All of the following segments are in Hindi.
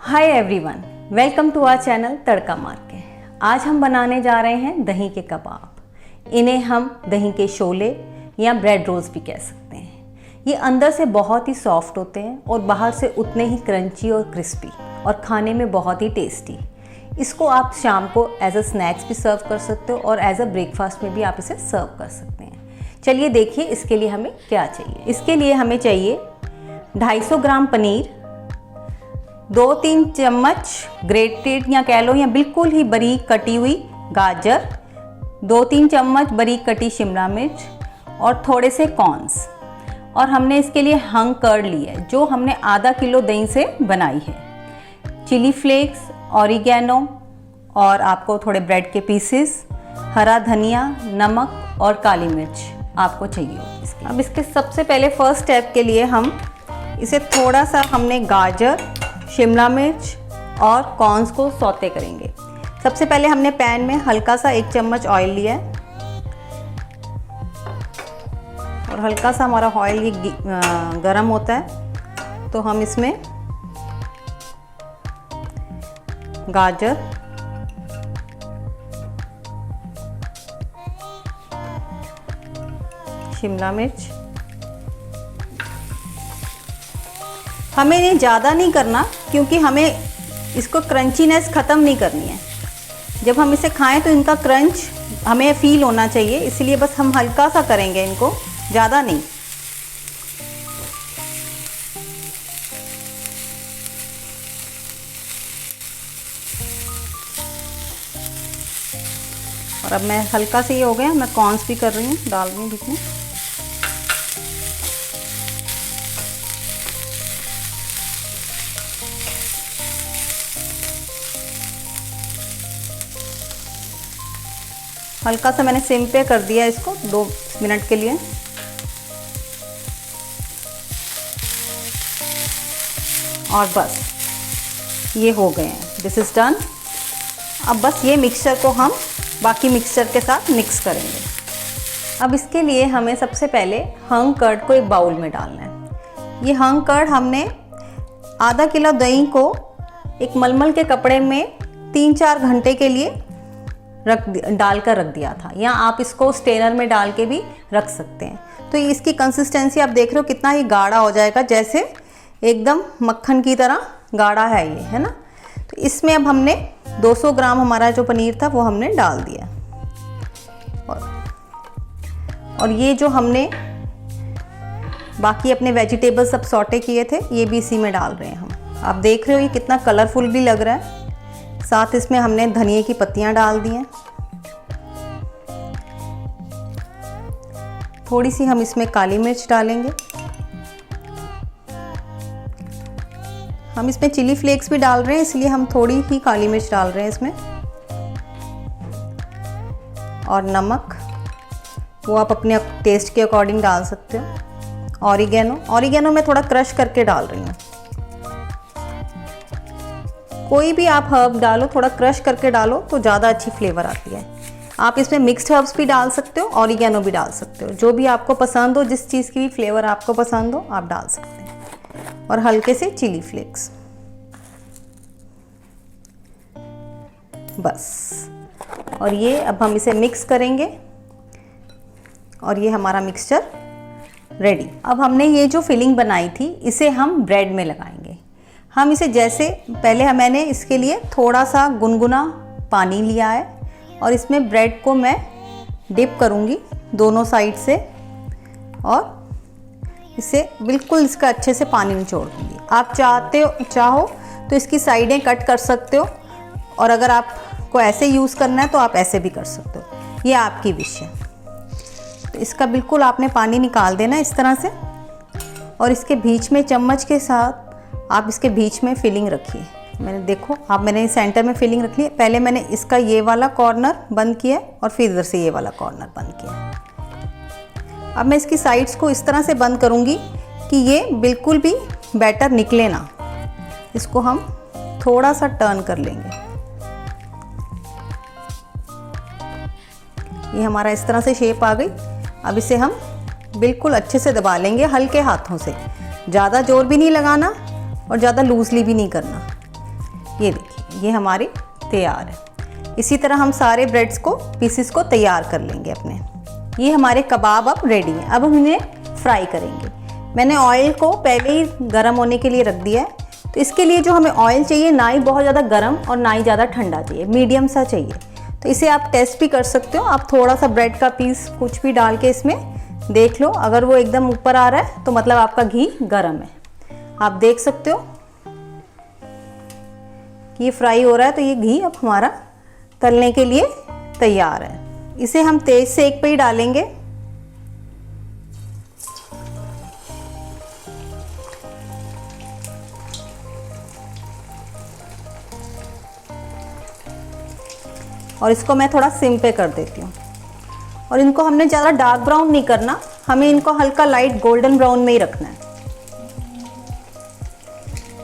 Hi everyone, welcome to our channel Tadka Maar Ke. आज हम बनाने जा रहे हैं दही के कबाब। इन्हें हम दही के शोले या ब्रेड रोल्स भी कह सकते हैं। ये अंदर से बहुत ही सॉफ्ट होते हैं और बाहर से उतने ही क्रंची और क्रिस्पी और खाने में बहुत ही टेस्टी। इसको आप शाम को एज अ स्नैक्स भी सर्व कर सकते हो और एज अ ब्रेकफास्ट में भी आप इसे सर्व कर सकते हैं। चलिए देखिए इसके लिए हमें क्या चाहिए। इसके लिए हमें चाहिए 250 ग्राम पनीर, 2-3 चम्मच ग्रेटेड या कह लो या बिल्कुल ही बारीक कटी हुई गाजर, 2-3 चम्मच बारीक कटी शिमला मिर्च और थोड़े से कॉर्न्स। और हमने इसके लिए हंग कर्ड ली है जो हमने आधा किलो दही से बनाई है। चिली फ्लेक्स, ऑरिगेनो और आपको थोड़े ब्रेड के पीसेस, हरा धनिया, नमक और काली मिर्च आपको चाहिए। अब इसके सबसे पहले फर्स्ट स्टेप के लिए हम इसे थोड़ा सा हमने गाजर, शिमला मिर्च और कॉर्न्स को सौते करेंगे। सबसे पहले हमने पैन में हल्का सा 1 चम्मच ऑयल लिया है और हल्का सा हमारा ऑयल ये गरम होता है तो हम इसमें गाजर, शिमला मिर्च, हमें ये ज़्यादा नहीं करना क्योंकि हमें इसको क्रंचीनेस ख़त्म नहीं करनी है। जब हम इसे खाएं तो इनका क्रंच हमें फील होना चाहिए, इसलिए बस हम हल्का सा करेंगे इनको, ज़्यादा नहीं। और अब मैं हल्का से ये हो गया, मैं कॉर्न्स भी कर रही हूँ, डाल रही हूँ बीच में। हल्का सा मैंने सिम पे कर दिया इसको 2 मिनट के लिए। और बस ये हो गए हैं, दिस इज़ डन। अब बस ये मिक्सचर को हम बाकी मिक्सचर के साथ मिक्स करेंगे। अब इसके लिए हमें सबसे पहले हंग कर्ड को एक बाउल में डालना है। ये हंग कर्ड हमने आधा किलो दही को एक मलमल के कपड़े में 3-4 घंटे के लिए डालकर रख दिया था, या आप इसको स्टेनर में डाल के भी रख सकते हैं। तो इसकी कंसिस्टेंसी आप देख रहे हो कितना ही गाढ़ा हो जाएगा, जैसे एकदम मक्खन की तरह गाढ़ा है ये, है ना। तो इसमें अब हमने 200 ग्राम हमारा जो पनीर था वो हमने डाल दिया। और ये जो हमने बाकी अपने वेजिटेबल्स सब सॉटे किए थे ये भी इसी में डाल रहे हैं हम। आप देख रहे हो ये कितना कलरफुल भी लग रहा है। साथ इसमें हमने धनिए की पत्तियां डाल दी हैं। थोड़ी सी हम इसमें काली मिर्च डालेंगे। हम इसमें चिली फ्लेक्स भी डाल रहे हैं, इसलिए हम थोड़ी ही काली मिर्च डाल रहे हैं इसमें। और नमक वो आप अपने टेस्ट के अकॉर्डिंग डाल सकते हो। ऑरिगेनो मैं थोड़ा क्रश करके डाल रही हूँ। कोई भी आप हर्ब डालो, थोड़ा क्रश करके डालो तो ज़्यादा अच्छी फ्लेवर आती है। आप इसमें मिक्स्ड हर्ब्स भी डाल सकते हो, ऑरिगेनो भी डाल सकते हो, जो भी आपको पसंद हो, जिस चीज़ की भी फ्लेवर आपको पसंद हो आप डाल सकते हैं। और हल्के से चिली फ्लेक्स, बस। और ये अब हम इसे मिक्स करेंगे और ये हमारा मिक्सचर रेडी। अब हमने ये जो फिलिंग बनाई थी इसे हम ब्रेड में लगाएंगे। हम इसे जैसे पहले मैंने इसके लिए थोड़ा सा गुनगुना पानी लिया है और इसमें ब्रेड को मैं डिप करूँगी दोनों साइड से और इसे बिल्कुल इसका अच्छे से पानी निचोड़ दूँगी। आप चाहो तो इसकी साइडें कट कर सकते हो, और अगर आपको ऐसे यूज़ करना है तो आप ऐसे भी कर सकते हो, ये आपकी विश है। तो इसका बिल्कुल आपने पानी निकाल देना इस तरह से, और इसके बीच में चम्मच के साथ आप इसके बीच में फिलिंग रखिए। मैंने सेंटर में फिलिंग रख ली। पहले मैंने इसका ये वाला कॉर्नर बंद किया और फिर इधर से ये वाला कॉर्नर बंद किया। अब मैं इसकी साइड्स को इस तरह से बंद करूँगी कि ये बिल्कुल भी बैटर निकले ना। इसको हम थोड़ा सा टर्न कर लेंगे। ये हमारा इस तरह से शेप आ गई। अब इसे हम बिल्कुल अच्छे से दबा लेंगे हल्के हाथों से, ज़्यादा जोर भी नहीं लगाना और ज़्यादा लूजली भी नहीं करना। ये देखिए ये हमारी तैयार है। इसी तरह हम सारे ब्रेड्स को पीसेस को तैयार कर लेंगे अपने। ये हमारे कबाब अब रेडी हैं। अब हम इन्हें फ्राई करेंगे। मैंने ऑयल को पहले ही गर्म होने के लिए रख दिया है। तो इसके लिए जो हमें ऑयल चाहिए ना ही बहुत ज़्यादा गर्म और ना ही ज़्यादा ठंडा चाहिए, मीडियम सा चाहिए। तो इसे आप टेस्ट भी कर सकते हो। आप थोड़ा सा ब्रेड का पीस कुछ भी डाल के इसमें देख लो, अगर वो एकदम ऊपर आ रहा है तो मतलब आपका घी गर्म है। आप देख सकते हो कि ये फ्राई हो रहा है, तो ये घी अब हमारा तलने के लिए तैयार है। इसे हम तेज सेक पे ही डालेंगे। और इसको मैं थोड़ा सिम पे कर देती हूँ। और इनको हमने ज़्यादा डार्क ब्राउन नहीं करना, हमें इनको हल्का लाइट गोल्डन ब्राउन में ही रखना है।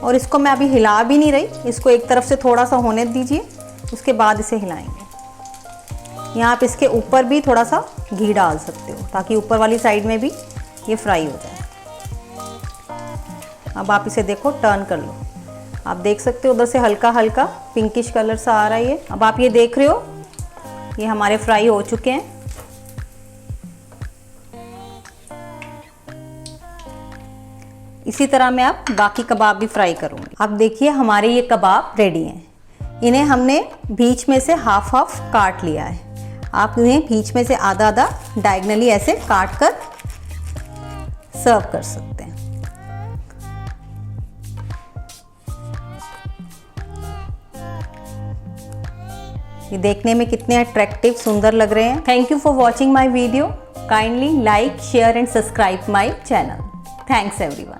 और इसको मैं अभी हिला भी नहीं रही, इसको एक तरफ से थोड़ा सा होने दीजिए, उसके बाद इसे हिलाएंगे। यहाँ आप इसके ऊपर भी थोड़ा सा घी डाल सकते हो ताकि ऊपर वाली साइड में भी ये फ्राई हो जाए। अब आप इसे देखो, टर्न कर लो। आप देख सकते हो उधर से हल्का हल्का पिंकिश कलर सा आ रहा है ये। अब आप ये देख रहे हो ये हमारे फ्राई हो चुके हैं। इसी तरह मैं अब बाकी कबाब भी फ्राई करूँगी। अब देखिए हमारे ये कबाब रेडी हैं। इन्हें हमने बीच में से हाफ हाफ काट लिया है। आप इन्हें बीच में से आधा आधा डायगनली ऐसे काट कर सर्व कर सकते हैं। ये देखने में कितने अट्रैक्टिव सुंदर लग रहे हैं। Thank you for watching my video. Kindly like, share and subscribe my channel. Thanks everyone.